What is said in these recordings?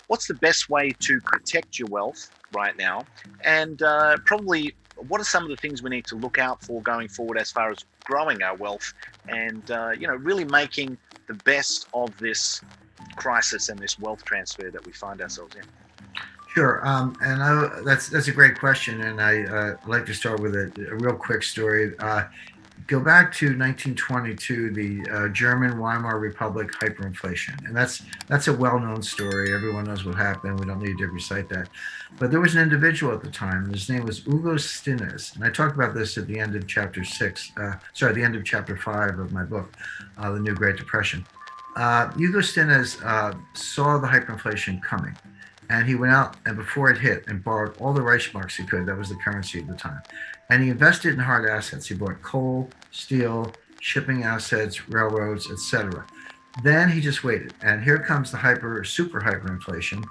what's the best way to protect your wealth right now, and probably what are some of the things we need to look out for going forward as far as growing our wealth and really making the best of this crisis and this wealth transfer that we find ourselves in. Sure, that's a great question, and I'd like to start with a real quick story. Go back to 1922, the German Weimar Republic hyperinflation, and that's a well-known story. Everyone knows what happened. We don't need to recite that. But there was an individual at the time. His name was Hugo Stinnes, and I talk about this at the end of chapter six. The end of chapter 5 of my book, The New Great Depression. Hugo Stinnes saw the hyperinflation coming, and he went out and before it hit and borrowed all the Reichsmarks he could. That was the currency at the time, and he invested in hard assets. He bought coal, steel, shipping assets, railroads, etc. Then he just waited, and here comes the super hyperinflation.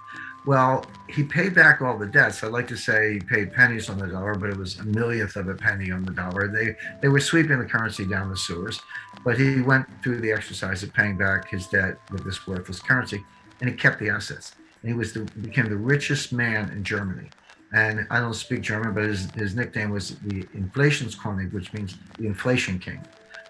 Well, he paid back all the debts. I'd like to say he paid pennies on the dollar, but it was a millionth of a penny on the dollar. They were sweeping the currency down the sewers, but he went through the exercise of paying back his debt with this worthless currency, and he kept the assets. And became the richest man in Germany. And I don't speak German, but his nickname was the Inflationskönig, which means the inflation king.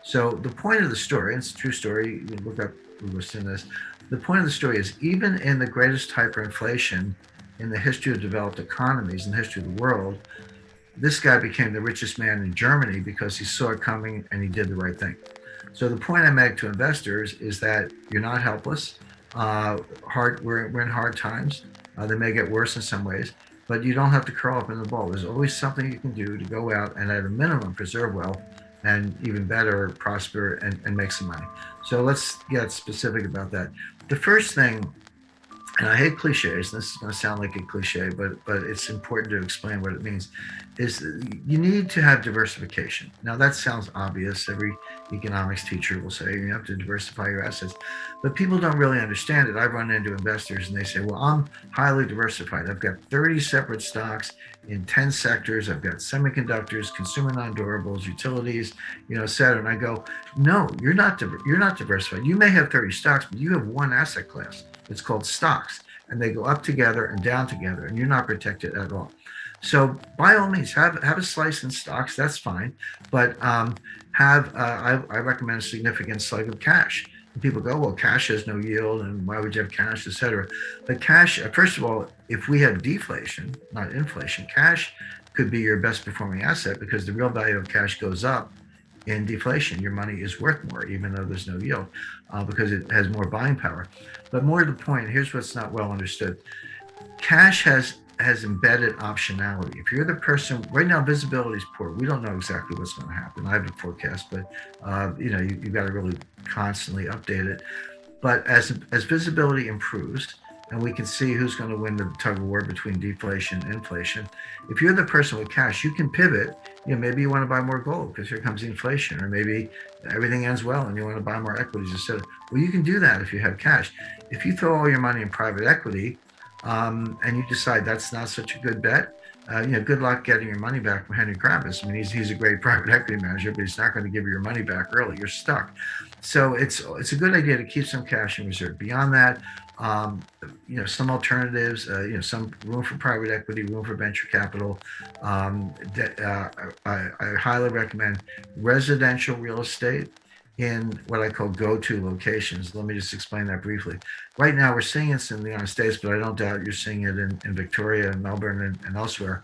So the point of the story, and it's a true story, you can look up what's in this. The point of the story is even in the greatest hyperinflation in the history of developed economies, in the history of the world, this guy became the richest man in Germany because he saw it coming and he did the right thing. So the point I make to investors is that you're not helpless. We're in hard times. They may get worse in some ways, but you don't have to curl up in the ball. There's always something you can do to go out and at a minimum preserve wealth and even better prosper and make some money. So let's get specific about that. The first thing, and I hate cliches, this is going to sound like a cliche, but it's important to explain what it means, is you need to have diversification. Now that sounds obvious. Every economics teacher will say you have to diversify your assets, but people don't really understand it. I've run into investors and they say, well, I'm highly diversified. I've got 30 separate stocks in 10 sectors. I've got semiconductors, consumer non-durables, utilities, et cetera. And I go, no, you're not diversified. You may have 30 stocks, but you have one asset class. It's called stocks, and they go up together and down together, and you're not protected at all. So by all means, have a slice in stocks. That's fine, but I recommend a significant slug of cash. And people go, well, cash has no yield, and why would you have cash, etc. But cash, first of all, if we have deflation, not inflation, cash could be your best performing asset because the real value of cash goes up in deflation. Your money is worth more, even though there's no yield, because it has more buying power. But more to the point, here's what's not well understood. Cash has embedded optionality. If you're the person right now, visibility is poor. We don't know exactly what's going to happen. I have a forecast, but you've got to really constantly update it. But as visibility improves, and we can see who's going to win the tug of war between deflation and inflation. If you're the person with cash, you can pivot. Maybe you want to buy more gold because here comes inflation, or maybe everything ends well and you want to buy more equities instead. Well, you can do that if you have cash. If you throw all your money in private equity, and you decide that's not such a good bet, good luck getting your money back from Henry Kravis. I mean, he's a great private equity manager, but he's not going to give you your money back early. You're stuck. So it's a good idea to keep some cash in reserve. Beyond that, some alternatives, some room for private equity, room for venture capital. I highly recommend residential real estate in what I call go-to locations. Let me just explain that briefly. Right now, we're seeing it in the United States, but I don't doubt you're seeing it in Victoria and Melbourne and elsewhere.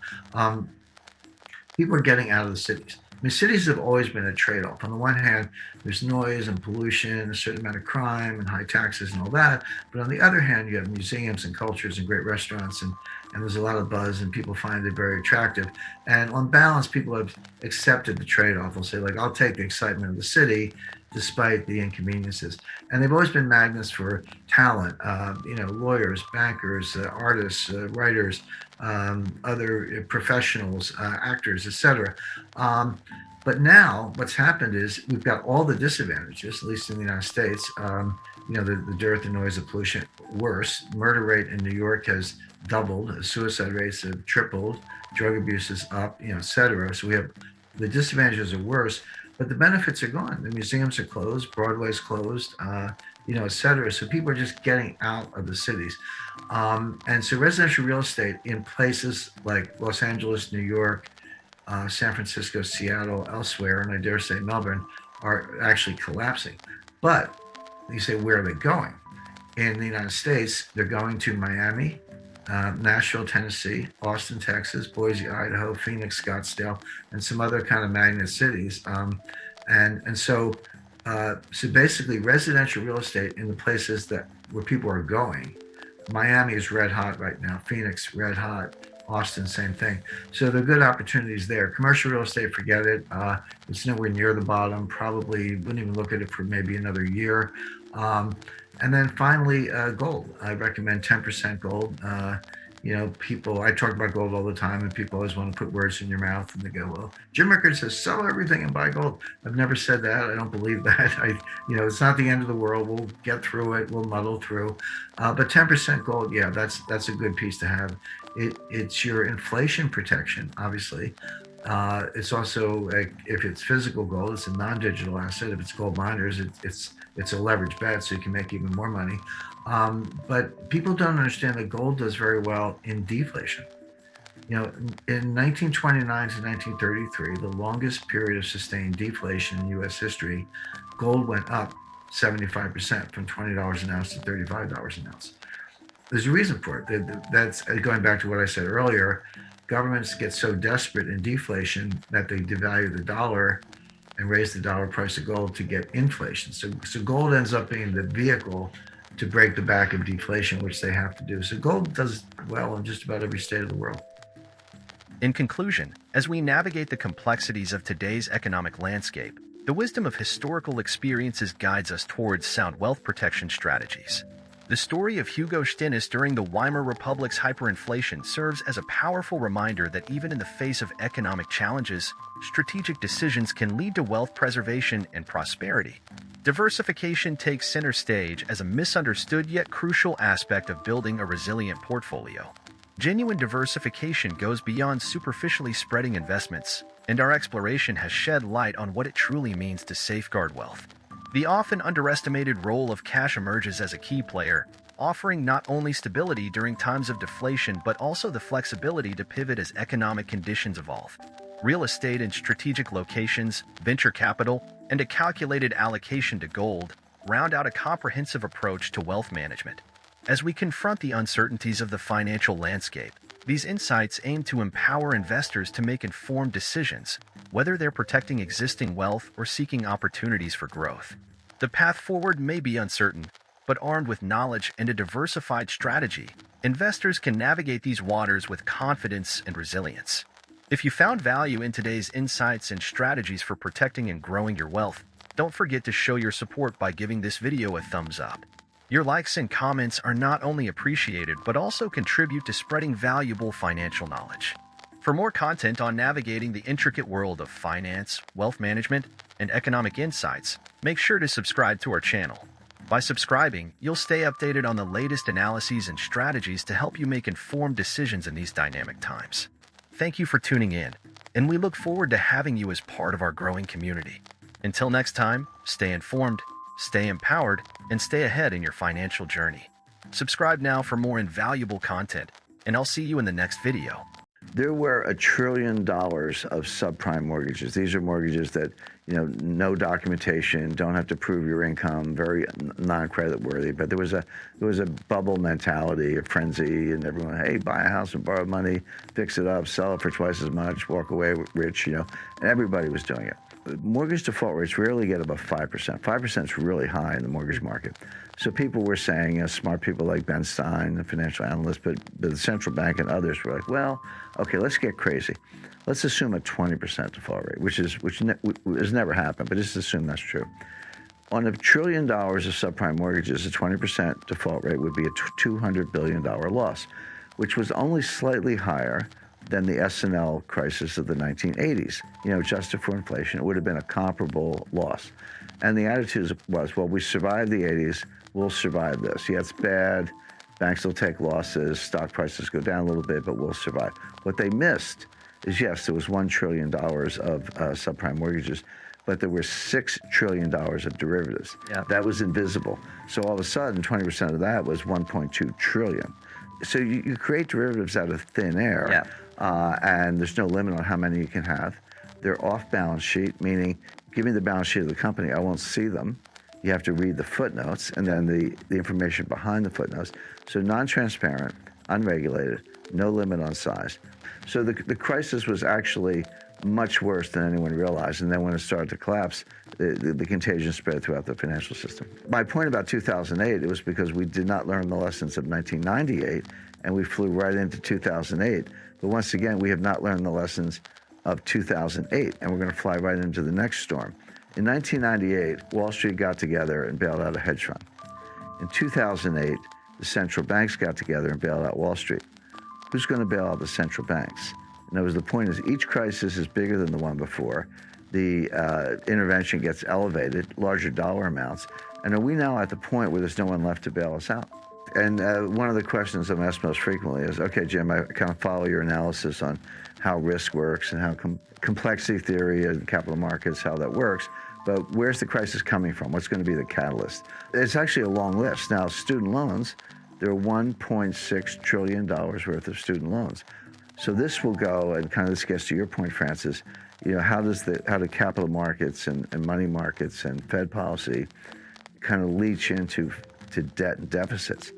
People are getting out of the cities. I mean, cities have always been a trade-off. On the one hand, there's noise and pollution, a certain amount of crime and high taxes and all that. But on the other hand, you have museums and cultures and great restaurants, and there's a lot of buzz, and people find it very attractive. And on balance, people have accepted the trade-off. They'll say, like, I'll take the excitement of the city despite the inconveniences. And they've always been magnets for talent, lawyers, bankers, artists, writers, other professionals, actors, etc. But now what's happened is we've got all the disadvantages, at least in the United States. The dearth and noise of pollution. Worse, murder rate in New York has doubled. Suicide rates have tripled. Drug abuse is up, etc. So we have the disadvantages are worse, but the benefits are gone. The museums are closed. Broadway's closed. et cetera. So people are just getting out of the cities. And so residential real estate in places like Los Angeles, New York, San Francisco, Seattle, elsewhere, and I dare say Melbourne, are actually collapsing. But you say, where are they going? In the United States, they're going to Miami, Nashville, Tennessee, Austin, Texas, Boise, Idaho, Phoenix, Scottsdale, and some other kind of magnet cities. So basically, residential real estate in the places that where people are going. Miami is red hot right now. Phoenix, red hot. Austin, same thing. So there are good opportunities there. Commercial real estate, forget it. It's nowhere near the bottom. Probably wouldn't even look at it for maybe another year. Um, and then finally, gold. I recommend 10% gold. People, I talk about gold all the time, and people always want to put words in your mouth, and they go, well, Jim Rickards says, sell everything and buy gold. I've never said that. I don't believe that. It's not the end of the world. We'll get through it. We'll muddle through. But 10% gold, yeah, that's a good piece to have. It's your inflation protection, obviously. It's also like, if it's physical gold, it's a non-digital asset. If it's gold miners, it's a leverage bet, so you can make even more money. But people don't understand that gold does very well in deflation. In 1929 to 1933, the longest period of sustained deflation in U.S. history, gold went up 75% from $20 an ounce to $35 an ounce. There's a reason for it. That's going back to what I said earlier. Governments get so desperate in deflation that they devalue the dollar and raise the dollar price of gold to get inflation. So gold ends up being the vehicle to break the back of deflation, which they have to do. So gold does well in just about every state of the world. In conclusion, as we navigate the complexities of today's economic landscape, the wisdom of historical experiences guides us towards sound wealth protection strategies. The story of Hugo Stinnes during the Weimar Republic's hyperinflation serves as a powerful reminder that even in the face of economic challenges, strategic decisions can lead to wealth preservation and prosperity. Diversification takes center stage as a misunderstood yet crucial aspect of building a resilient portfolio. Genuine diversification goes beyond superficially spreading investments, and our exploration has shed light on what it truly means to safeguard wealth. The often underestimated role of cash emerges as a key player, offering not only stability during times of deflation but also the flexibility to pivot as economic conditions evolve. Real estate in strategic locations, venture capital, and a calculated allocation to gold round out a comprehensive approach to wealth management. As we confront the uncertainties of the financial landscape, these insights aim to empower investors to make informed decisions, whether they're protecting existing wealth or seeking opportunities for growth. The path forward may be uncertain, but armed with knowledge and a diversified strategy, investors can navigate these waters with confidence and resilience. If you found value in today's insights and strategies for protecting and growing your wealth, don't forget to show your support by giving this video a thumbs up. Your likes and comments are not only appreciated but also contribute to spreading valuable financial knowledge. For more content on navigating the intricate world of finance, wealth management, and economic insights, make sure to subscribe to our channel. By subscribing, you'll stay updated on the latest analyses and strategies to help you make informed decisions in these dynamic times. Thank you for tuning in, and we look forward to having you as part of our growing community. Until next time, stay informed, stay empowered, and stay ahead in your financial journey. Subscribe now for more invaluable content, and I'll see you in the next video. There were $1 trillion of subprime mortgages. These are mortgages that, no documentation, don't have to prove your income, very non-credit worthy. But there was a bubble mentality, a frenzy, and everyone, hey, buy a house and borrow money, fix it up, sell it for twice as much, walk away rich, and everybody was doing it. Mortgage default rates rarely get above 5%. 5% is really high in the mortgage market. So people were saying, smart people like Ben Stein, the financial analyst, but the central bank and others were like, well, okay, let's get crazy. Let's assume a 20% default rate, which has never happened, but just assume that's true. On $1 trillion of subprime mortgages, a 20% default rate would be a $200 billion loss, which was only slightly higher than the S&L crisis of the 1980s. Adjusted for inflation, it would have been a comparable loss. And the attitude was, well, we survived the 80s, we'll survive this. Yeah, it's bad, banks will take losses, stock prices go down a little bit, but we'll survive. What they missed is, yes, there was $1 trillion of subprime mortgages, but there were $6 trillion of derivatives. Yeah. That was invisible. So all of a sudden, 20% of that was 1.2 trillion. So you create derivatives out of thin air, and there's no limit on how many you can have. They're off balance sheet, meaning give me the balance sheet of the company, I won't see them. You have to read the footnotes and then the information behind the footnotes. So non-transparent, unregulated, no limit on size. So the crisis was actually much worse than anyone realized. And then when it started to collapse, the contagion spread throughout the financial system. My point about 2008, it was because we did not learn the lessons of 1998, and we flew right into 2008. But once again, we have not learned the lessons of 2008, and we're going to fly right into the next storm. In 1998, Wall Street got together and bailed out a hedge fund. In 2008, the central banks got together and bailed out Wall Street. Who's going to bail out the central banks? In other words, the point is each crisis is bigger than the one before. The intervention gets elevated, larger dollar amounts. And are we now at the point where there's no one left to bail us out? And one of the questions I'm asked most frequently is, okay, Jim, I kind of follow your analysis on how risk works and how complexity theory and capital markets, how that works. But where's the crisis coming from? What's going to be the catalyst? It's actually a long list. Now, student loans, there are $1.6 trillion worth of student loans. So this will go, and kind of this gets to your point, Francis, you know, how do capital markets and money markets and Fed policy kind of leach into debt and deficits?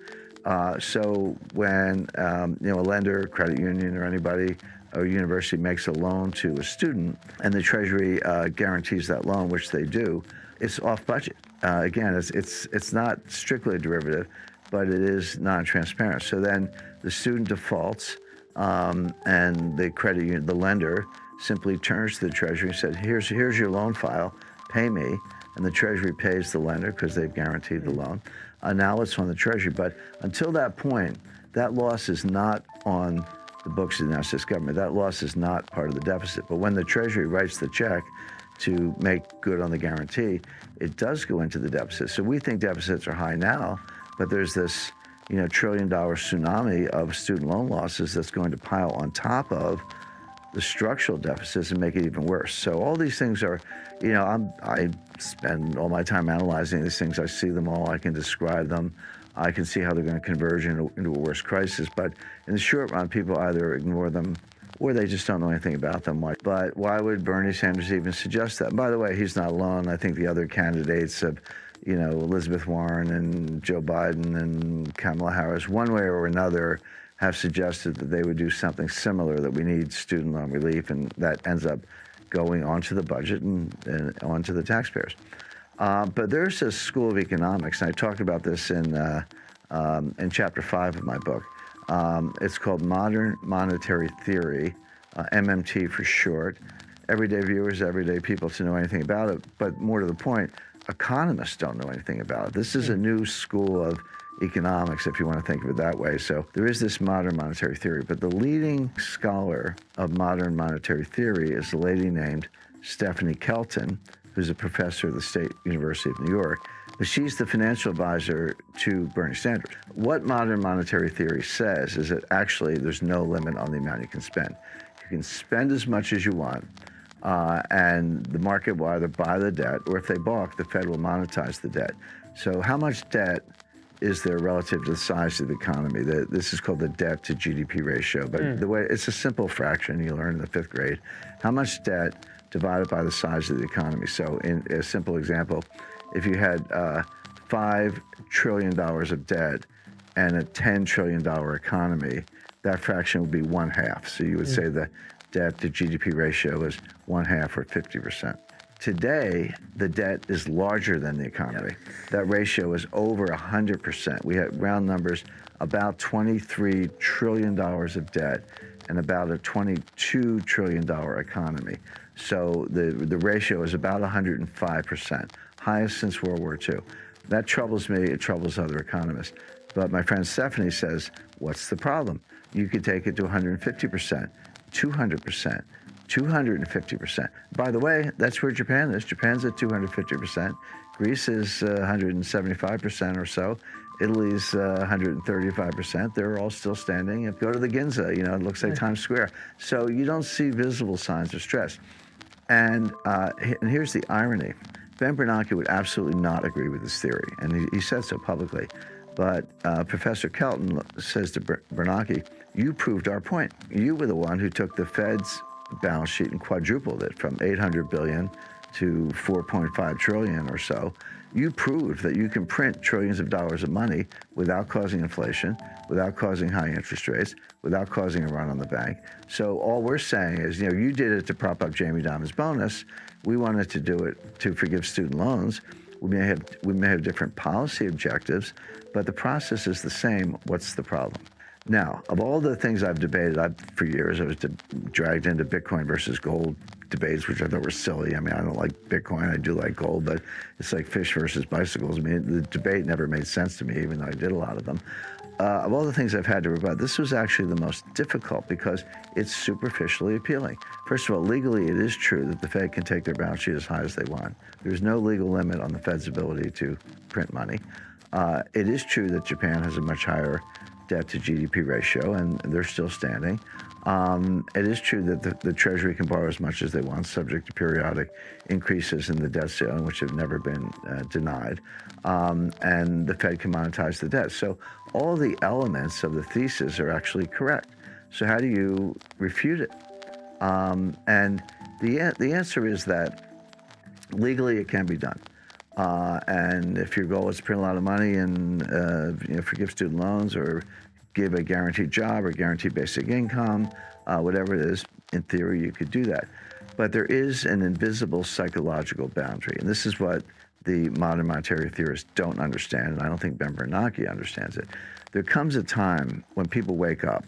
So when a lender, credit union, or anybody, or university makes a loan to a student, and the Treasury guarantees that loan, which they do, it's off budget. Again, it's not strictly a derivative, but it is non-transparent. So then the student defaults, and the credit union, the lender, simply turns to the Treasury and said, here's your loan file, pay me. And the Treasury pays the lender because they've guaranteed the loan. Now it's on the Treasury. But until that point, that loss is not on the books of the United States government. That loss is not part of the deficit. But when the Treasury writes the check to make good on the guarantee, it does go into the deficit. So we think deficits are high now, but there's this $1 trillion tsunami of student loan losses that's going to pile on top of the structural deficits and make it even worse. So all these things are, I spend all my time analyzing these things. I see them all. I can describe them. I can see how they're going to converge into a worse crisis. But in the short run, people either ignore them or they just don't know anything about them. But why would Bernie Sanders even suggest that? And by the way, he's not alone. I think the other candidates have, Elizabeth Warren and Joe Biden and Kamala Harris, one way or another, have suggested that they would do something similar, that we need student loan relief, and that ends up going onto the budget and onto the taxpayers. But there's a school of economics, and I talked about this in chapter 5 of my book. It's called Modern Monetary Theory, MMT for short. Everyday viewers, everyday people to know anything about it, but more to the point, economists don't know anything about it. This is a new school of economics, if you want to think of it that way. So there is this modern monetary theory, but the leading scholar of modern monetary theory is a lady named Stephanie Kelton, who's a professor at the State University of New York. But she's the financial advisor to Bernie Sanders. What modern monetary theory says is that actually there's no limit on the amount you can spend. You can spend as much as you want, and the market will either buy the debt, or if they balk, the Fed will monetize the debt. So how much debt is there relative to the size of the economy? This is called the debt to GDP ratio, but the way it's a simple fraction you learn in the 5th grade. How much debt divided by the size of the economy? So in a simple example, if you had $5 trillion of debt and a $10 trillion economy, that fraction would be 1/2. So you would say the debt to GDP ratio is 1/2 or 50%. Today, the debt is larger than the economy. That ratio is over 100%. We have round numbers, about $23 trillion of debt and about a $22 trillion economy. So the ratio is about 105%, highest since World War II. That troubles me, it troubles other economists. But my friend Stephanie says, what's the problem? You could take it to 150%, 200%, 250%. By the way, that's where Japan is. Japan's at 250%. Greece is 175% or so. Italy's 135%. They're all still standing. Go to the Ginza, it looks like Times Square. So you don't see visible signs of stress. And here's the irony. Ben Bernanke would absolutely not agree with this theory, and he said so publicly. But Professor Kelton says to Bernanke, you proved our point. You were the one who took the Fed's balance sheet and quadrupled it from 800 billion to 4.5 trillion or so. You proved that you can print trillions of dollars of money without causing inflation, without causing high interest rates, without causing a run on the bank. So all we're saying is, you did it to prop up Jamie Dimon's bonus. We wanted to do it to forgive student loans. We may have different policy objectives, but the process is the same. What's the problem? Now, of all the things I've debated, for years I was dragged into Bitcoin versus gold debates, which I thought were silly. I mean, I don't like Bitcoin. I do like gold, but it's like fish versus bicycles. I mean, the debate never made sense to me, even though I did a lot of them. Of all the things I've had to rebut, this was actually the most difficult because it's superficially appealing. First of all, legally, it is true that the Fed can take their balance sheet as high as they want. There's no legal limit on the Fed's ability to print money. It is true that Japan has a much higher debt to GDP ratio, and they're still standing. It is true that the Treasury can borrow as much as they want, subject to periodic increases in the debt ceiling, which have never been denied. And the Fed can monetize the debt. So all the elements of the thesis are actually correct. So how do you refute it? And the answer is that legally it can be done. And if your goal is to print a lot of money and forgive student loans or give a guaranteed job or guaranteed basic income, whatever it is, in theory you could do that. But there is an invisible psychological boundary, and this is what the modern monetary theorists don't understand, and I don't think Ben Bernanke understands it. There comes a time when people wake up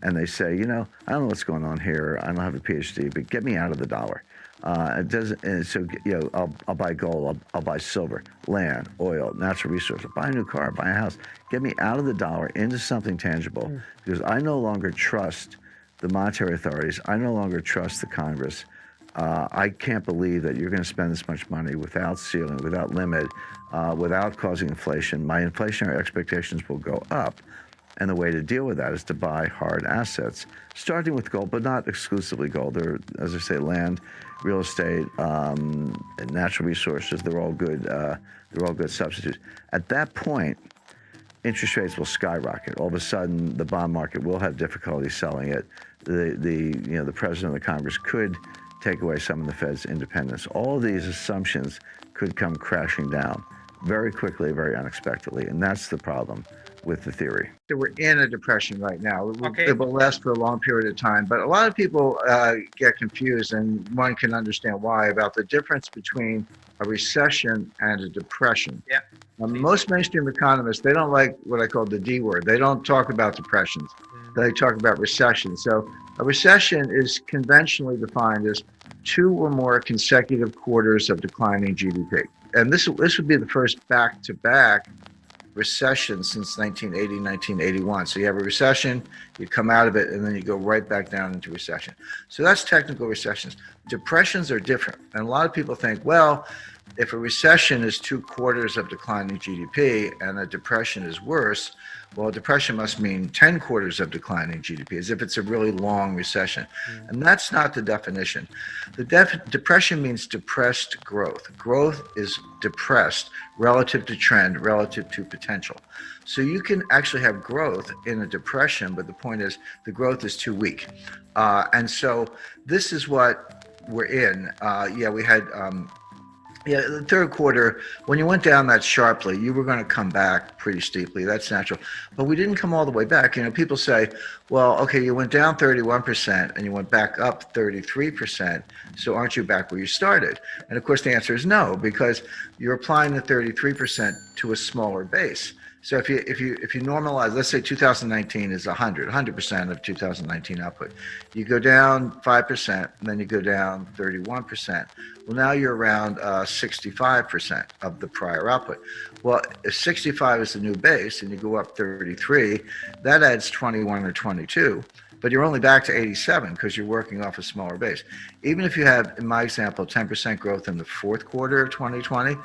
and they say, I don't know what's going on here. I don't have a PhD, but get me out of the dollar. It doesn't. And so I'll buy gold. I'll buy silver, land, oil, natural resources. Buy a new car. Buy a house. Get me out of the dollar into something tangible, because I no longer trust the monetary authorities. I no longer trust the Congress. I can't believe that you're going to spend this much money without ceiling, without limit, without causing inflation. My inflationary expectations will go up. And the way to deal with that is to buy hard assets, starting with gold, but not exclusively gold. There, as I say, land, real estate, natural resources. They're all good. They're all good substitutes. At that point, interest rates will skyrocket. All of a sudden, the bond market will have difficulty selling it. The president of the Congress could take away some of the Fed's independence. All of these assumptions could come crashing down very quickly, very unexpectedly, and that's the problem with the theory. So we're in a depression right now. Okay. It will last for a long period of time, but a lot of people get confused, and one can understand why, about the difference between a recession and a depression. Yeah. Most mainstream economists, they don't like what I call the D word. They don't talk about depressions. They talk about recession. So a recession is conventionally defined as 2 or more consecutive quarters of declining GDP. And this would be the first back-to-back recession since 1980, 1981. So you have a recession, you come out of it, and then you go right back down into recession. So that's technical recessions. Depressions are different. And a lot of people think, well, if a recession is 2 quarters of declining GDP and a depression is worse, well, a depression must mean 10 quarters of declining GDP, as if it's a really long recession. And that's not the definition. The depression means depressed growth. Growth is depressed relative to trend, relative to potential. So you can actually have growth in a depression, but the point is the growth is too weak. And so this is what we're in. We had... the third quarter, when you went down that sharply, you were going to come back pretty steeply. That's natural. But we didn't come all the way back. People say, well, okay, you went down 31% and you went back up 33%. So aren't you back where you started? And of course, the answer is no, because you're applying the 33% to a smaller base. So if you normalize, let's say 2019 is 100% of 2019 output. You go down 5%, and then you go down 31%. Well, now you're around 65% of the prior output. Well, if 65 is the new base and you go up 33, that adds 21 or 22. But you're only back to 87 because you're working off a smaller base. Even if you have, in my example, 10% growth in the fourth quarter of 2020,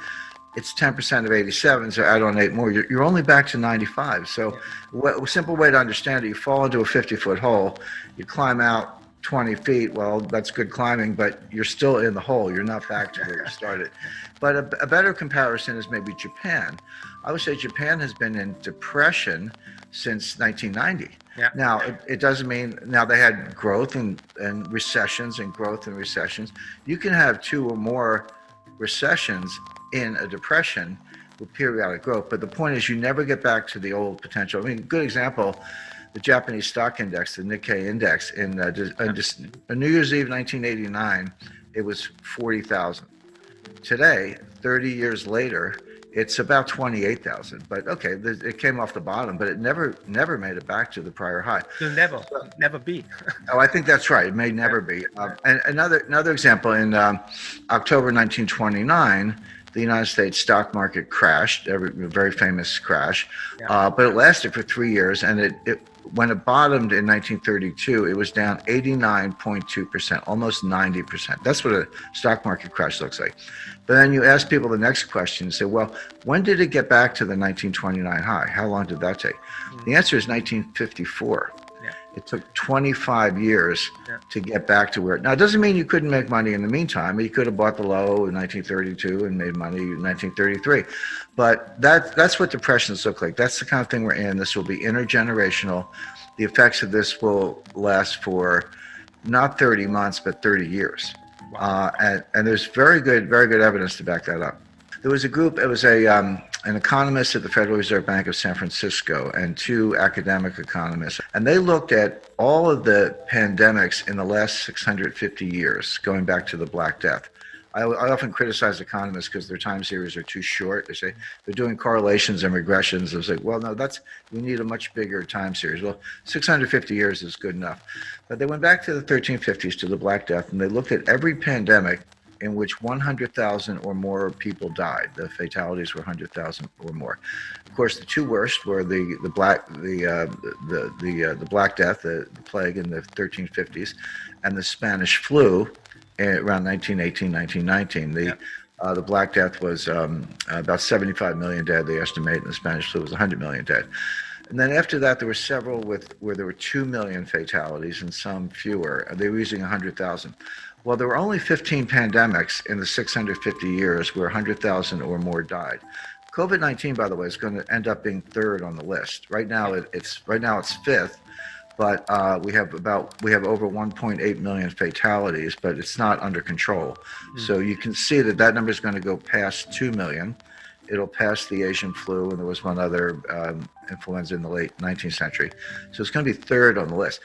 it's 10% of 87, so add on 8 more. You're only back to 95. So a simple way to understand it, you fall into a 50-foot hole, you climb out 20 feet, well, that's good climbing, but you're still in the hole. You're not back to where you started. But a better comparison is maybe Japan. I would say Japan has been in depression since 1990. Yeah. Now, it doesn't mean, now they had growth and recessions and growth and recessions. You can have 2 or more recessions in a depression with periodic growth. But the point is, you never get back to the old potential. I mean, good example, the Japanese stock index, the Nikkei index, in New Year's Eve 1989, it was 40,000. Today, 30 years later, it's about 28,000. But okay, it came off the bottom, but it never made it back to the prior high. It'll never be. Oh, I think that's right. It may never be. And another example, in October 1929, the United States stock market crashed, a very famous crash, but it lasted for 3 years, and when it bottomed in 1932, it was down 89.2%, almost 90%. That's what a stock market crash looks like. But then you ask people the next question, say, well, when did it get back to the 1929 high? How long did that take? The answer is 1954. It took 25 years to get back to where. Now, it doesn't mean you couldn't make money in the meantime. You could have bought the low in 1932 and made money in 1933. But that's what depressions look like. That's the kind of thing we're in. This will be intergenerational. The effects of this will last for not 30 months, but 30 years. Wow. And there's very good evidence to back that up. There was a group, it was an economist at the Federal Reserve Bank of San Francisco and 2 academic economists. And they looked at all of the pandemics in the last 650 years, going back to the Black Death. I often criticize economists because their time series are too short. They say they're doing correlations and regressions. I was like, well, no, we need a much bigger time series. Well, 650 years is good enough. But they went back to the 1350s, to the Black Death, and they looked at every pandemic in which 100,000 or more people died. The fatalities were 100,000 or more. Of course, the 2 worst were the Black Death, the plague in the 1350s, and the Spanish flu around 1918, 1919. The Black Death was about 75 million dead, they estimate, and the Spanish flu was 100 million dead. And then after that, there were several where there were 2 million fatalities and some fewer. They were using 100,000. Well, there were only 15 pandemics in the 650 years where 100,000 or more died. COVID-19, by the way, is going to end up being 3rd on the list. Right now, it's 5th, but we have over 1.8 million fatalities, but it's not under control. So you can see that number is going to go past 2 million. It'll pass the Asian flu, and there was one other influenza in the late 19th century. So it's going to be 3rd on the list.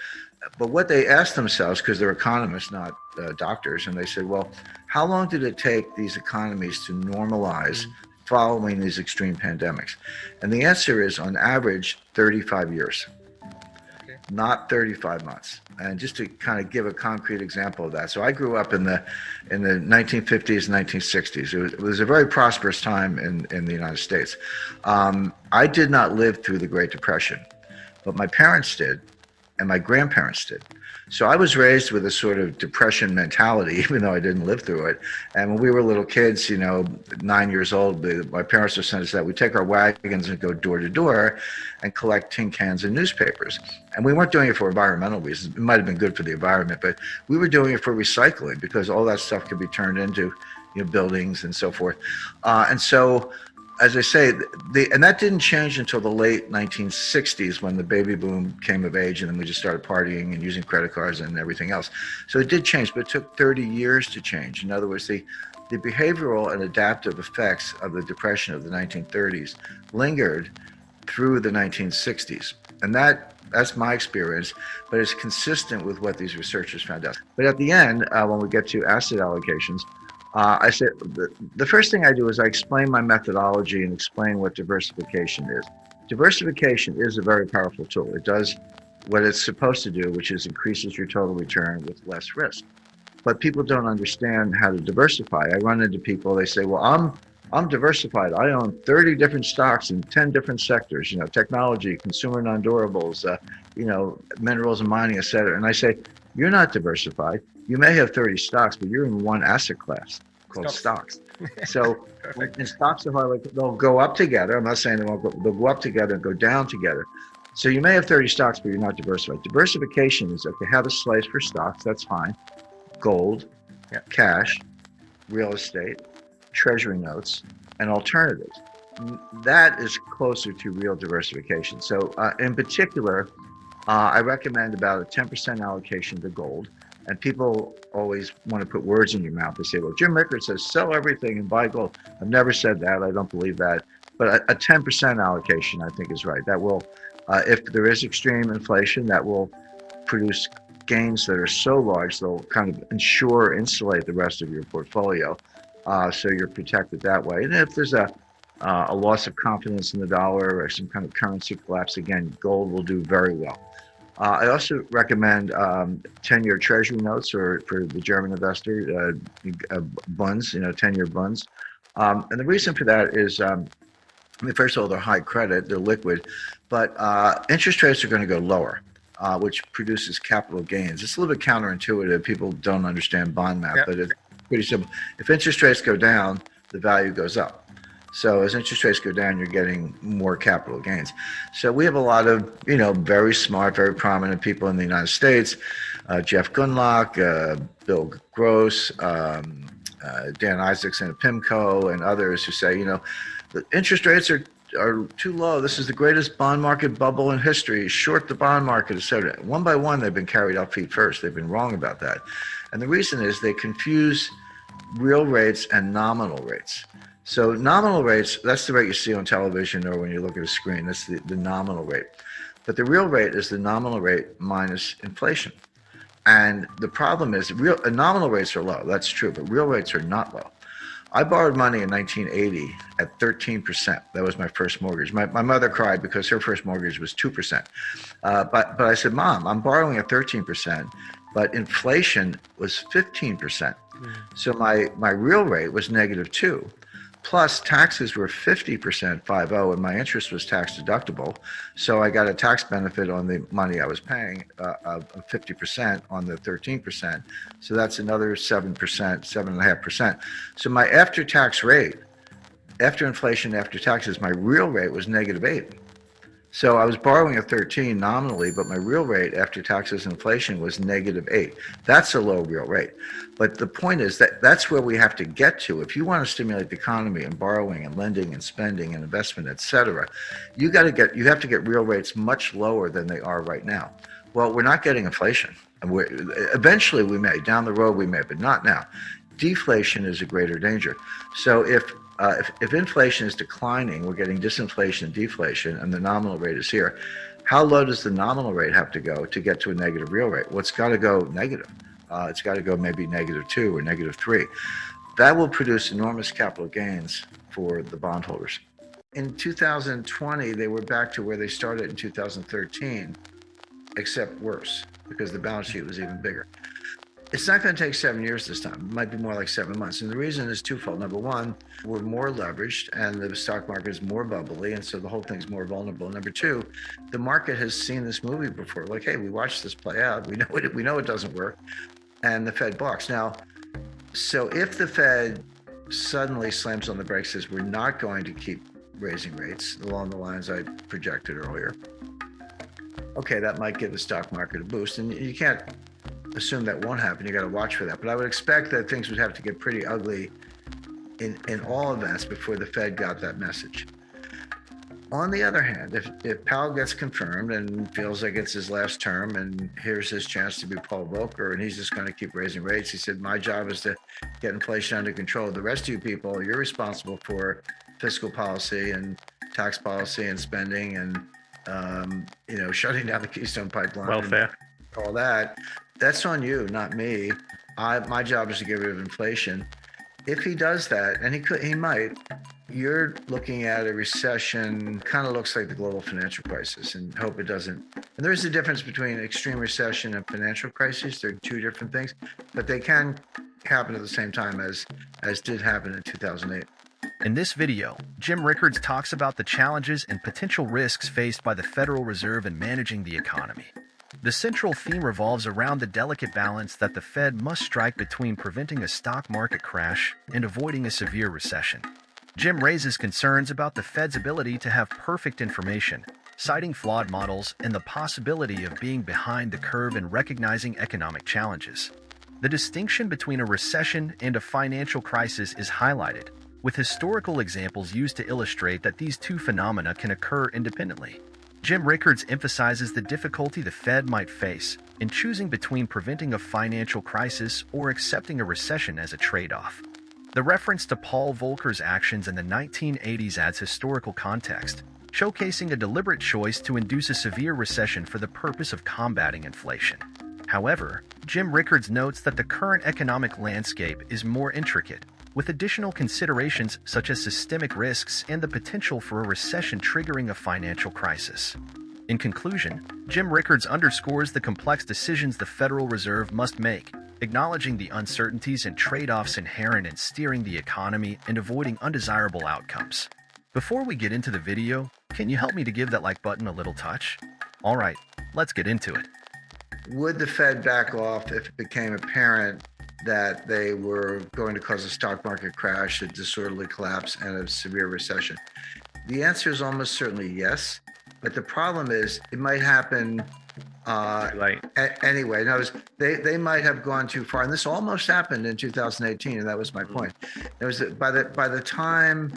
But what they asked themselves, because they're economists, not doctors, and they said, well, how long did it take these economies to normalize following these extreme pandemics? And the answer is, on average, 35 years, not 35 months. And just to kind of give a concrete example of that. So I grew up in the 1950s and 1960s. It was a very prosperous time in the United States. I did not live through the Great Depression, but my parents did. And my grandparents did. So I was raised with a sort of depression mentality, even though I didn't live through it. And when we were little kids, 9 years old, my parents would send us that. We'd take our wagons and go door to door and collect tin cans and newspapers. And we weren't doing it for environmental reasons. It might have been good for the environment, but we were doing it for recycling because all that stuff could be turned into buildings and so forth. And so, as I say, and that didn't change until the late 1960s when the baby boom came of age, and then we just started partying and using credit cards and everything else. So it did change, but it took 30 years to change. In other words, the behavioral and adaptive effects of the Depression of the 1930s lingered through the 1960s. And that's my experience, but it's consistent with what these researchers found out. But at the end, when we get to asset allocations, I said the first thing I do is I explain my methodology and explain what diversification is. Diversification is a very powerful tool. It does what it's supposed to do, which is increases your total return with less risk. But people don't understand how to diversify. I run into people, they say, well, I'm diversified. I own 30 different stocks in 10 different sectors, technology, consumer non-durables, minerals and mining, et cetera. And I say, you're not diversified. You may have 30 stocks, but you're in one asset class called stocks. So and stocks are hard, they'll go up together. I'm not saying they won't go, they'll go up together and go down together. So you may have 30 stocks, but you're not diversified. Diversification is, okay, have a slice for stocks, that's fine. Gold, cash, real estate, treasury notes, and alternatives. That is closer to real diversification. So in particular, I recommend about a 10% allocation to gold. And people always want to put words in your mouth. They say, well, Jim Rickards says sell everything and buy gold. I've never said that. I don't believe that. But a 10% allocation, I think, is right. That will, if there is extreme inflation, that will produce gains that are so large, they'll kind of insulate the rest of your portfolio. So you're protected that way. And if there's a loss of confidence in the dollar or some kind of currency collapse, again, gold will do very well. I also recommend 10-year treasury notes, or for the German investor, bunds, 10-year bunds. And the reason for that is, first of all, they're high credit, they're liquid, but interest rates are going to go lower, which produces capital gains. It's a little bit counterintuitive. People don't understand bond math, but it's pretty simple. If interest rates go down, the value goes up. So as interest rates go down, you're getting more capital gains. So we have a lot of, very smart, very prominent people in the United States, Jeff Gundlach, Bill Gross, Dan Isaacson at PIMCO, and others who say, the interest rates are too low. This is the greatest bond market bubble in history. Short the bond market, et cetera. One by one, they've been carried off feet first. They've been wrong about that. And the reason is they confuse real rates and nominal rates. So nominal rates, that's the rate you see on television or when you look at a screen. That's the nominal rate. But the real rate is the nominal rate minus inflation. And the problem is nominal rates are low. That's true, but real rates are not low. I borrowed money in 1980 at 13%. That was my first mortgage. My mother cried because her first mortgage was 2%. But I said, Mom, I'm borrowing at 13%, but inflation was 15%. So my real rate was -2. Plus taxes were 50%, 50, and my interest was tax deductible. So I got a tax benefit on the money I was paying of 50% on the 13%. So that's another 7%, 7.5%. So my after-tax rate, after inflation, after taxes, my real rate was -8. So I was borrowing at 13 nominally, but my real rate after taxes and inflation was -8. That's a low real rate. But the point is that that's where we have to get to. If you want to stimulate the economy and borrowing and lending and spending and investment, et cetera, you have to get real rates much lower than they are right now. Well, we're not getting inflation. Eventually we may, down the road we may, but not now. Deflation is a greater danger. So if inflation is declining, we're getting disinflation and deflation, and the nominal rate is here. How low does the nominal rate have to go to get to a negative real rate? Well, it's got to go negative. It's got to go maybe -2 or -3. That will produce enormous capital gains for the bondholders. In 2020, they were back to where they started in 2013, except worse, because the balance sheet was even bigger. It's not going to take 7 years this time. It might be more like 7 months. And the reason is twofold. Number one, we're more leveraged and the stock market is more bubbly. And so the whole thing's more vulnerable. Number two, the market has seen this movie before. Like, hey, we watched this play out. We know it doesn't work. And the Fed balks. Now, so if the Fed suddenly slams on the brakes, says we're not going to keep raising rates along the lines I projected earlier, okay, that might give the stock market a boost. And you can't assume that won't happen. You got to watch for that. But I would expect that things would have to get pretty ugly in all events before the Fed got that message. On the other hand, if Powell gets confirmed and feels like it's his last term and here's his chance to be Paul Volcker and he's just going to keep raising rates, he said, my job is to get inflation under control. The rest of you people, you're responsible for fiscal policy and tax policy and spending and shutting down the Keystone Pipeline, welfare, and all that. That's on you, not me. My job is to get rid of inflation. If he does that, and he might, you're looking at a recession, kind of looks like the global financial crisis, and hope it doesn't. And there's a difference between extreme recession and financial crisis. They're two different things, but they can happen at the same time as did happen in 2008. In this video, Jim Rickards talks about the challenges and potential risks faced by the Federal Reserve in managing the economy. The central theme revolves around the delicate balance that the Fed must strike between preventing a stock market crash and avoiding a severe recession. Jim raises concerns about the Fed's ability to have perfect information, citing flawed models and the possibility of being behind the curve in recognizing economic challenges. The distinction between a recession and a financial crisis is highlighted, with historical examples used to illustrate that these two phenomena can occur independently. Jim Rickards emphasizes the difficulty the Fed might face in choosing between preventing a financial crisis or accepting a recession as a trade-off. The reference to Paul Volcker's actions in the 1980s adds historical context, showcasing a deliberate choice to induce a severe recession for the purpose of combating inflation. However, Jim Rickards notes that the current economic landscape is more intricate, with additional considerations such as systemic risks and the potential for a recession triggering a financial crisis. In conclusion, Jim Rickards underscores the complex decisions the Federal Reserve must make, acknowledging the uncertainties and trade-offs inherent in steering the economy and avoiding undesirable outcomes. Before we get into the video, can you help me to give that like button a little touch? Alright, let's get into it. Would the Fed back off if it became apparent that they were going to cause a stock market crash, a disorderly collapse, and a severe recession? The answer is almost certainly yes. But the problem is it might happen anyway. In other words, they might have gone too far. And this almost happened in 2018, and that was my point. It was that by the time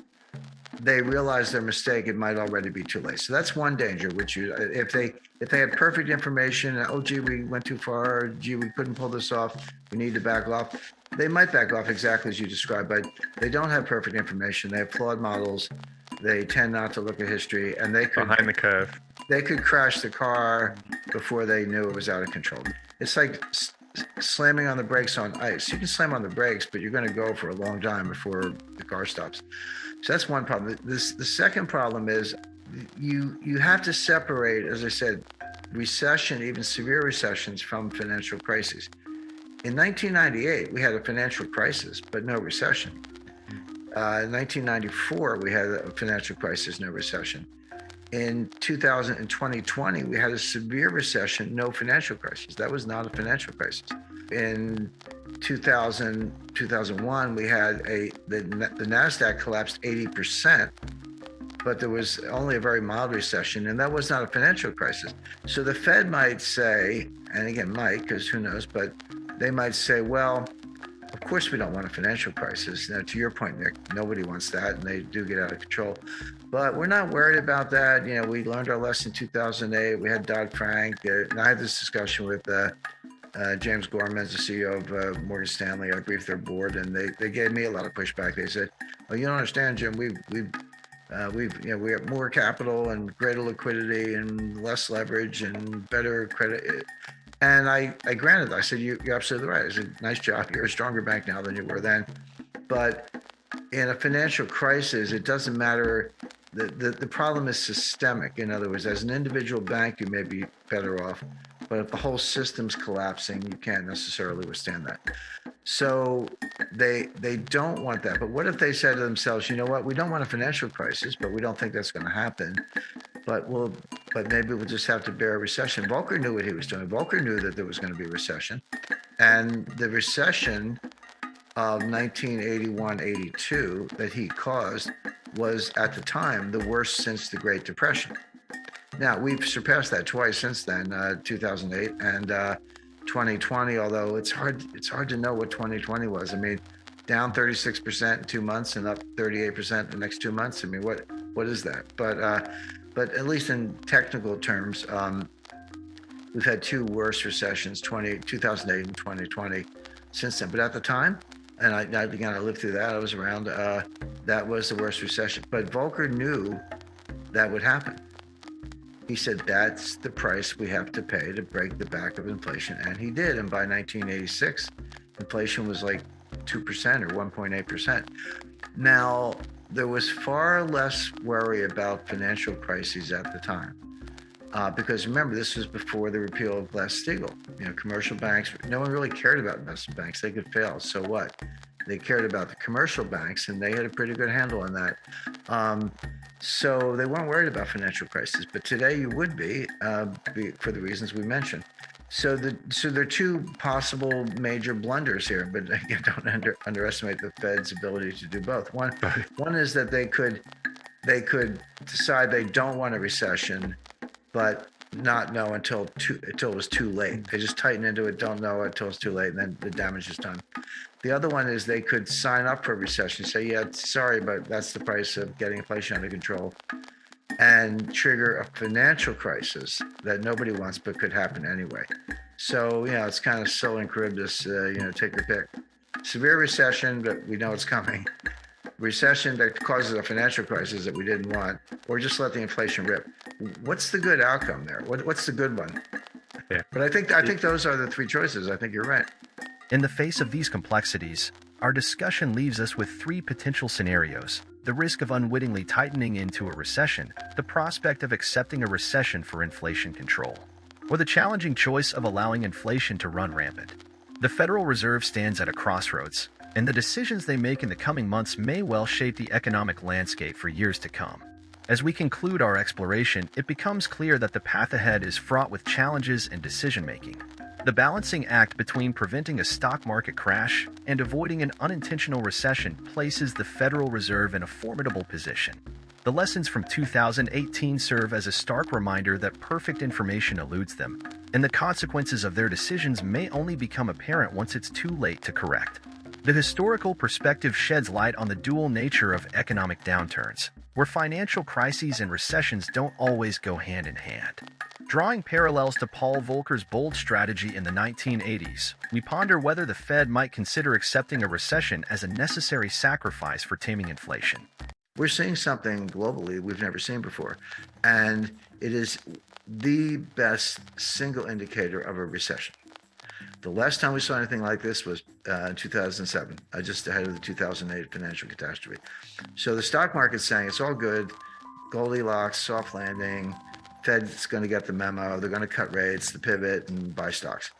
they realize their mistake, it might already be too late. So that's one danger, which if they had perfect information, oh gee, we went too far, gee, we couldn't pull this off, we need to back off. They might back off exactly as you described, but they don't have perfect information. They have flawed models. They tend not to look at history, and they could Behind the curve. they could crash the car before they knew it was out of control. It's like slamming on the brakes on ice. You can slam on the brakes, but you're going to go for a long time before the car stops. So that's one problem. The second problem is you have to separate, as I said, recession, even severe recessions, from financial crises. In 1998, we had a financial crisis, but no recession. In 1994, we had a financial crisis, no recession. In 2020, we had a severe recession, no financial crisis. That was not a financial crisis. In 2001, we had the NASDAQ collapsed 80%, but there was only a very mild recession, and that was not a financial crisis. So the Fed might say, and again, might, because who knows, but they might say, well, of course we don't want a financial crisis. Now, to your point, Nick, nobody wants that, and they do get out of control. But we're not worried about that. You know, we learned our lesson in 2008. We had Dodd-Frank. And I had this discussion with James Gorman, the CEO of Morgan Stanley. I briefed their board, and they gave me a lot of pushback. They said, "Well, you don't understand, Jim. We have more capital and greater liquidity and less leverage and better credit." And I granted that. I said, you're absolutely right. I said, nice job. You're a stronger bank now than you were then. But in a financial crisis, it doesn't matter. The problem is systemic. In other words, as an individual bank, you may be better off. But if the whole system's collapsing, you can't necessarily withstand that. So they don't want that. But what if they said to themselves, you know what, we don't want a financial crisis, but we don't think that's going to happen. But maybe we'll just have to bear a recession. Volcker knew what he was doing. Volcker knew that there was going to be a recession. And the recession of 1981-82 that he caused was, at the time, the worst since the Great Depression. Now, we've surpassed that twice since then, 2008 and 2020, although it's hard to know what 2020 was. I mean, down 36% in 2 months and up 38% the next 2 months. I mean, what is that? But at least in technical terms, we've had two worse recessions, 2008 and 2020, since then. But at the time, and I lived through that, I was around, that was the worst recession. But Volcker knew that would happen. He said, that's the price we have to pay to break the back of inflation. And he did. And by 1986, inflation was like 2% or 1.8%. Now, there was far less worry about financial crises at the time. Because remember, this was before the repeal of Glass-Steagall. You know, commercial banks, no one really cared about investment banks. They could fail. So what? They cared about the commercial banks, and they had a pretty good handle on that. So they weren't worried about financial crisis. But today you would be for the reasons we mentioned. So there are two possible major blunders here, but again, don't underestimate the Fed's ability to do both. One is that they could decide they don't want a recession but not know until it was too late. They just tighten into it, don't know it until it's too late, and then the damage is done. The other one is they could sign up for a recession, say, yeah, sorry, but that's the price of getting inflation under control, and trigger a financial crisis that nobody wants but could happen anyway. So, it's kind of so and Charybdis, take your pick. Severe recession, but we know it's coming. Recession that causes a financial crisis that we didn't want, or just let the inflation rip. What's the good outcome there? What's the good one? Yeah. But I think those are the three choices. I think you're right. In the face of these complexities, our discussion leaves us with three potential scenarios: the risk of unwittingly tightening into a recession, the prospect of accepting a recession for inflation control, or the challenging choice of allowing inflation to run rampant. The Federal Reserve stands at a crossroads, and the decisions they make in the coming months may well shape the economic landscape for years to come. As we conclude our exploration, it becomes clear that the path ahead is fraught with challenges and decision-making. The balancing act between preventing a stock market crash and avoiding an unintentional recession places the Federal Reserve in a formidable position. The lessons from 2018 serve as a stark reminder that perfect information eludes them, and the consequences of their decisions may only become apparent once it's too late to correct. The historical perspective sheds light on the dual nature of economic downturns, where financial crises and recessions don't always go hand in hand. Drawing parallels to Paul Volcker's bold strategy in the 1980s, we ponder whether the Fed might consider accepting a recession as a necessary sacrifice for taming inflation. We're seeing something globally we've never seen before, and it is the best single indicator of a recession. The last time we saw anything like this was 2007, just ahead of the 2008 financial catastrophe. So the stock market's saying it's all good, Goldilocks, soft landing, Fed's going to get the memo, they're going to cut rates, the pivot, and buy stocks.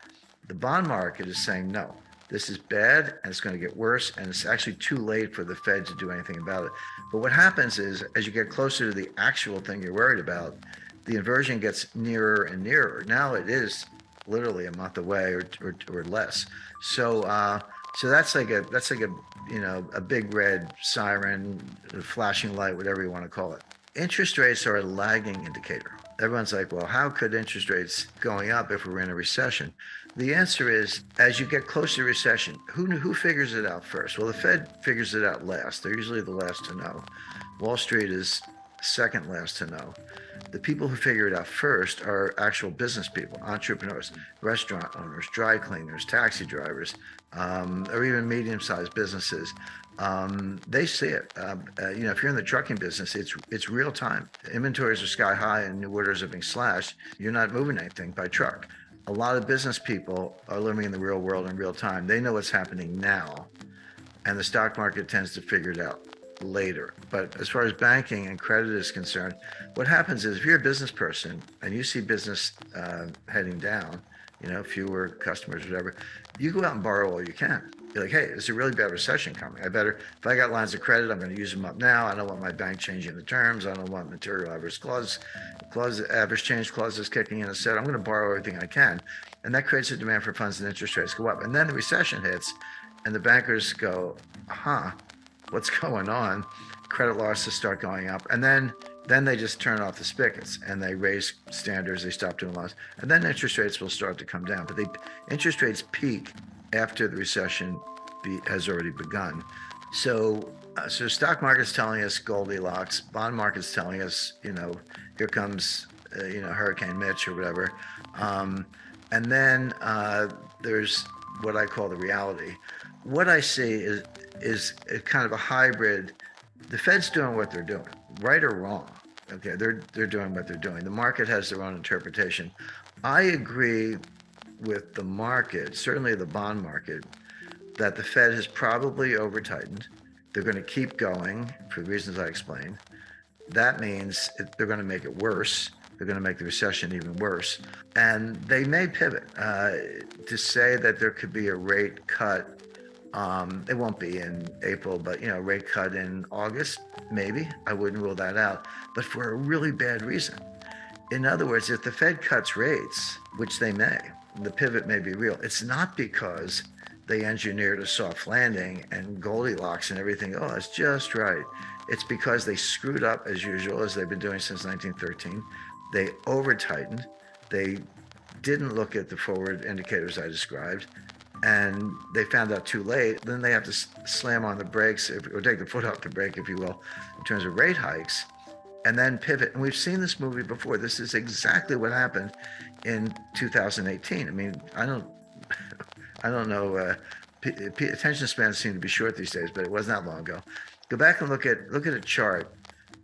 The bond market is saying no, this is bad and it's going to get worse, and it's actually too late for the Fed to do anything about it. But what happens is, as you get closer to the actual thing you're worried about, the inversion gets nearer and nearer. Now it is literally a month away or less. So that's like a big red siren, flashing light, whatever you want to call it. Interest rates are a lagging indicator. Everyone's like, well, how could interest rates going up if we're in a recession? The answer is, as you get closer to recession, who figures it out first? Well, the Fed figures it out last. They're usually the last to know. Wall Street is second last to know. The people who figure it out first are actual business people, entrepreneurs, restaurant owners, dry cleaners, taxi drivers, or even medium-sized businesses. They see it. If you're in the trucking business, it's real time. Inventories are sky high and new orders are being slashed. You're not moving anything by truck. A lot of business people are living in the real world in real time. They know what's happening now, and the stock market tends to figure it out later. But as far as banking and credit is concerned, what happens is, if you're a business person and you see business heading down, fewer customers, whatever, you go out and borrow all you can. You're like, hey, there's a really bad recession coming. If I got lines of credit, I'm going to use them up now. I don't want my bank changing the terms. I don't want material adverse average change clauses kicking in. Instead, I'm going to borrow everything I can. And that creates a demand for funds, and interest rates go up. And then the recession hits and the bankers go, what's going on? Credit losses start going up. And then they just turn off the spigots and they raise standards. They stop doing loans. And then interest rates will start to come down. But interest rates peak after the recession has already begun. So stock market's telling us Goldilocks, bond market's telling us, here comes, Hurricane Mitch or whatever. And then there's what I call the reality. What I see is a kind of a hybrid. The Fed's doing what they're doing, right or wrong. Okay, they're doing what they're doing. The market has their own interpretation. I agree with the market, certainly the bond market, that the Fed has probably over-tightened. They're going to keep going for the reasons I explained. That means they're going to make it worse. They're going to make the recession even worse. And they may pivot to say that there could be a rate cut. It won't be in April, but rate cut in August, maybe. I wouldn't rule that out, but for a really bad reason. In other words, if the Fed cuts rates, which they may, the pivot may be real. It's not because they engineered a soft landing and Goldilocks and everything. Oh, it's just right. It's because they screwed up as usual, as they've been doing since 1913. They over tightened. They didn't look at the forward indicators I described, and they found out too late. Then they have to slam on the brakes, or take the foot off the brake, if you will, in terms of rate hikes, and then pivot. And we've seen this movie before. This is exactly what happened in 2018. I mean, I don't know. Attention spans seem to be short these days, but it wasn't that long ago. Go back and look at a chart,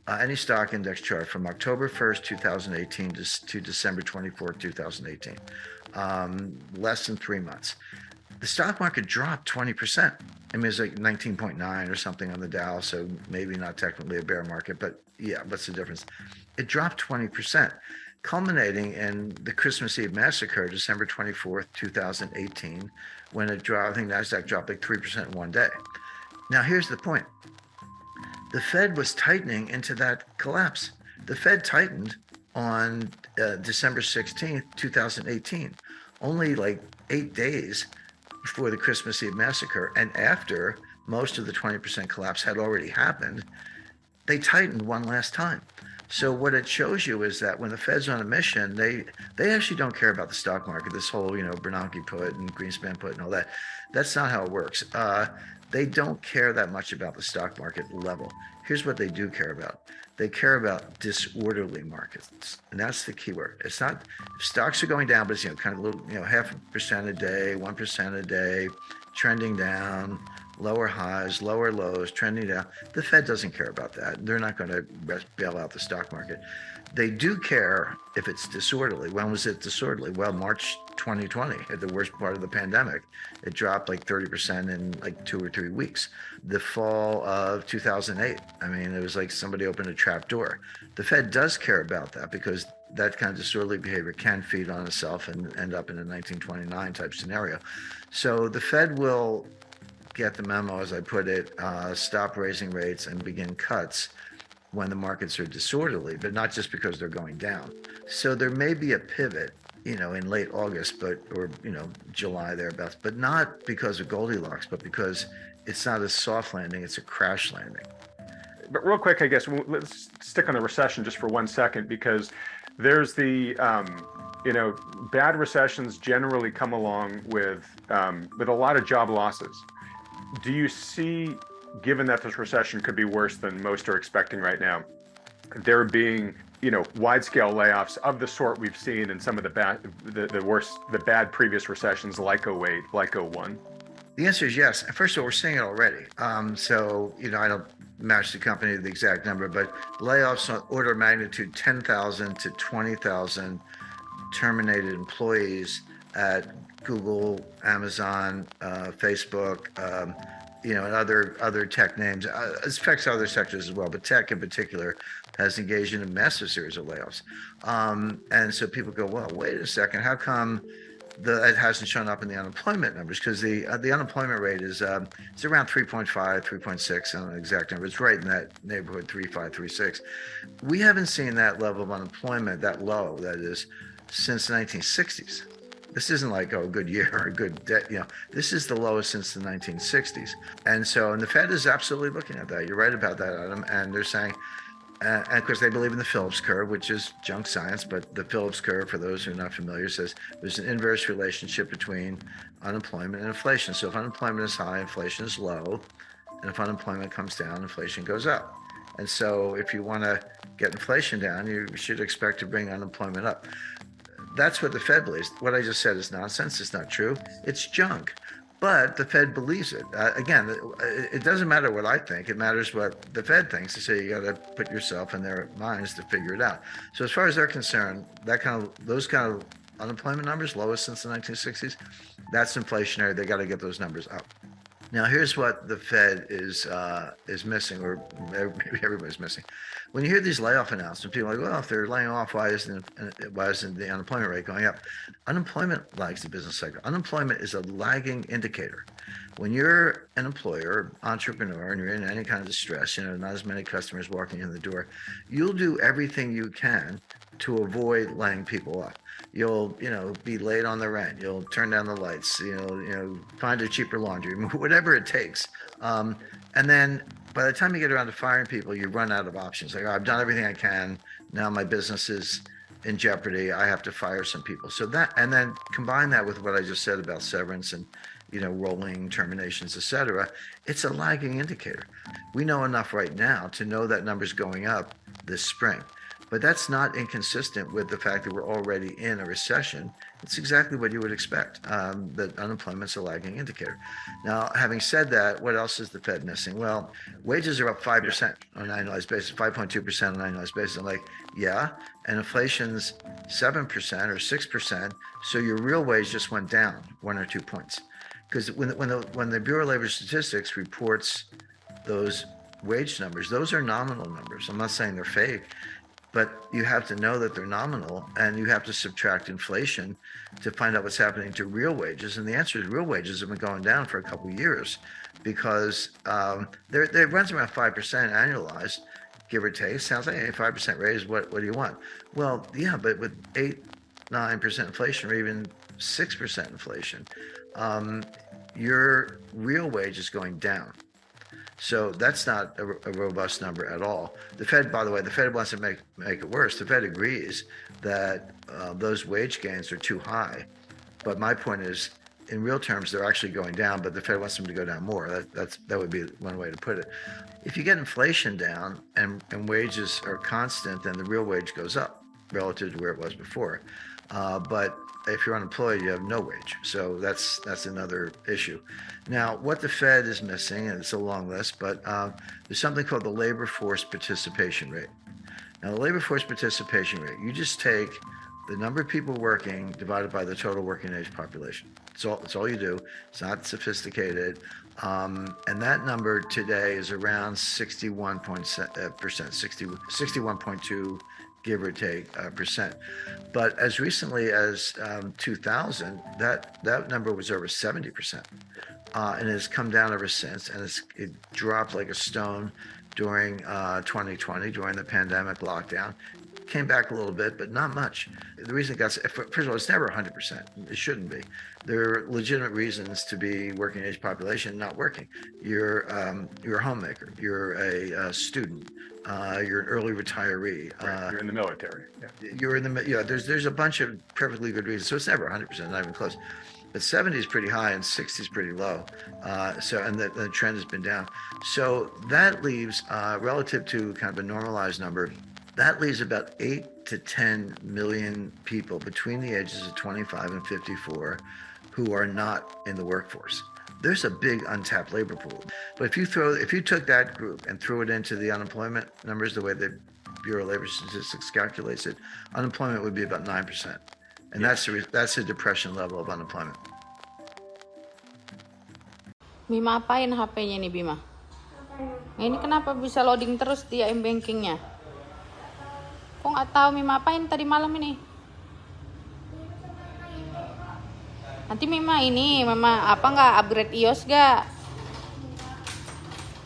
any stock index chart from October 1st, 2018 to December 24th, 2018. Less than 3 months. The stock market dropped 20%. I mean, it's like 19.9 or something on the Dow, so maybe not technically a bear market, but yeah, what's the difference? It dropped 20%, culminating in the Christmas Eve massacre, December 24th, 2018, when it dropped, I think NASDAQ dropped like 3% in one day. Now, here's the point. The Fed was tightening into that collapse. The Fed tightened on December 16th, 2018, only like 8 days before the Christmas Eve massacre, and after most of the 20% collapse had already happened. They tightened one last time. So what it shows you is that when the Fed's on a mission, they actually don't care about the stock market. This whole, Bernanke put and Greenspan put and all that. That's not how it works. They don't care that much about the stock market level. Here's what they do care about. They care about disorderly markets, and that's the key word. It's not if stocks are going down, but it's kind of a little, 0.5% a day, 1% a day, trending down, lower highs, lower lows, trending down. The Fed doesn't care about that. They're not going to bail out the stock market. They do care if it's disorderly. When was it disorderly? Well, March 2020, at the worst part of the pandemic. It dropped like 30% in like 2 or 3 weeks. The fall of 2008, I mean, it was like somebody opened a trap door. The Fed does care about that because that kind of disorderly behavior can feed on itself and end up in a 1929 type scenario. So the Fed will get the memo, as I put it, stop raising rates and begin cuts when the markets are disorderly, but not just because they're going down. So there may be a pivot, in late August, or July thereabouts, but not because of Goldilocks, but because it's not a soft landing, it's a crash landing. But real quick, I guess let's stick on the recession just for 1 second, because there's the bad recessions generally come along with a lot of job losses. Do you see, given that this recession could be worse than most are expecting right now, there being, wide-scale layoffs of the sort we've seen in some of the bad previous recessions, like '08, like '01? The answer is yes. First of all, we're seeing it already. So, I don't match the company to the exact number, but layoffs on order of magnitude 10,000 to 20,000 terminated employees at Google, Amazon, Facebook, and other tech names. It affects other sectors as well, but tech in particular has engaged in a massive series of layoffs. And so people go, well, wait a second, how come it hasn't shown up in the unemployment numbers? Because the unemployment rate is it's around 3.5, 3.6, I don't know the exact number. It's right in that neighborhood, 3.5, 3.6. We haven't seen that level of unemployment, that low, that is, since the 1960s. This isn't like, a good year or a good day. This is the lowest since the 1960s. And the Fed is absolutely looking at that. You're right about that, Adam. And they're saying, and of course, they believe in the Phillips curve, which is junk science. But the Phillips curve, for those who are not familiar, says there's an inverse relationship between unemployment and inflation. So if unemployment is high, inflation is low. And if unemployment comes down, inflation goes up. And so if you want to get inflation down, you should expect to bring unemployment up. That's what the Fed believes. What I just said is nonsense. It's not true. It's junk. But the Fed believes it. Again, it doesn't matter what I think. It matters what the Fed thinks. They say you got to put yourself in their minds to figure it out. So as far as they're concerned, those kind of unemployment numbers, lowest since the 1960s, that's inflationary. They got to get those numbers up. Now, here's what the Fed is missing, or maybe everybody's missing. When you hear these layoff announcements, people are like, well, if they're laying off, why isn't the unemployment rate going up? Unemployment lags the business cycle. Unemployment is a lagging indicator. When you're an employer, entrepreneur, and you're in any kind of distress, not as many customers walking in the door, you'll do everything you can to avoid laying people off. You'll, be late on the rent. You'll turn down the lights. Find a cheaper laundry, whatever it takes. And then by the time you get around to firing people, you run out of options. Like, I've done everything I can. Now my business is in jeopardy, I have to fire some people. So that, and then combine that with what I just said about severance and, rolling terminations, et cetera, it's a lagging indicator. We know enough right now to know that number's going up this spring. But that's not inconsistent with the fact that we're already in a recession. It's exactly what you would expect, that unemployment's a lagging indicator. Now, having said that, what else is the Fed missing? Well, wages are up 5% on an annualized basis, 5.2% on an annualized basis. I'm like, yeah, and inflation's 7% or 6%, so your real wage just went down 1 or 2 points. Because when the Bureau of Labor Statistics reports those wage numbers, those are nominal numbers. I'm not saying they're fake, but you have to know that they're nominal, and you have to subtract inflation to find out what's happening to real wages. And the answer is real wages have been going down for a couple of years because they runs around 5% annualized, give or take. Sounds like a 5% raise. What do you want? Well, yeah, but with 8-9% inflation, or even 6% inflation, your real wage is going down. So that's not a robust number at all. The Fed, by the way, the Fed wants to make it worse. The Fed agrees that those wage gains are too high. But my point is, in real terms, they're actually going down, but the Fed wants them to go down more. That would be one way to put it. If you get inflation down and wages are constant, then the real wage goes up relative to where it was before. But if you're unemployed, you have no wage. So that's another issue. Now, what the Fed is missing, and it's a long list, but there's something called the labor force participation rate. Now, the labor force participation rate, you just take the number of people working divided by the total working age population. It's all you do. It's not sophisticated. And that number today is around 61%, 61.2, give or take, percent. But as recently as 2000, that number was over 70%. And it has come down ever since, and it dropped like a stone during 2020, during the pandemic lockdown. Came back a little bit, but not much. The reason it got, first of all, it's never 100%. It shouldn't be. There are legitimate reasons to be working age population not working. You're a homemaker. You're a student. You're an early retiree. Right. You're in the military. Yeah. You're in the There's a bunch of perfectly good reasons. So it's never 100%, not even close. But 70 is pretty high and 60 is pretty low. And the trend has been down. So that leaves, relative to kind of a normalized number, that leaves about 8 to 10 million people between the ages of 25 and 54 who are not in the workforce. There's a big untapped labor pool. But if you took that group and threw it into the unemployment numbers, the way the Bureau of Labor Statistics calculates it, unemployment would be about 9%. And that's a depression level of unemployment. Bima, apain HP-nya nih Bima? Ini kenapa bisa loading terus di m-bankingnya? Kok nggak tahu Mima apain tadi malam ini? Nanti Mima apa nggak upgrade iOS gak?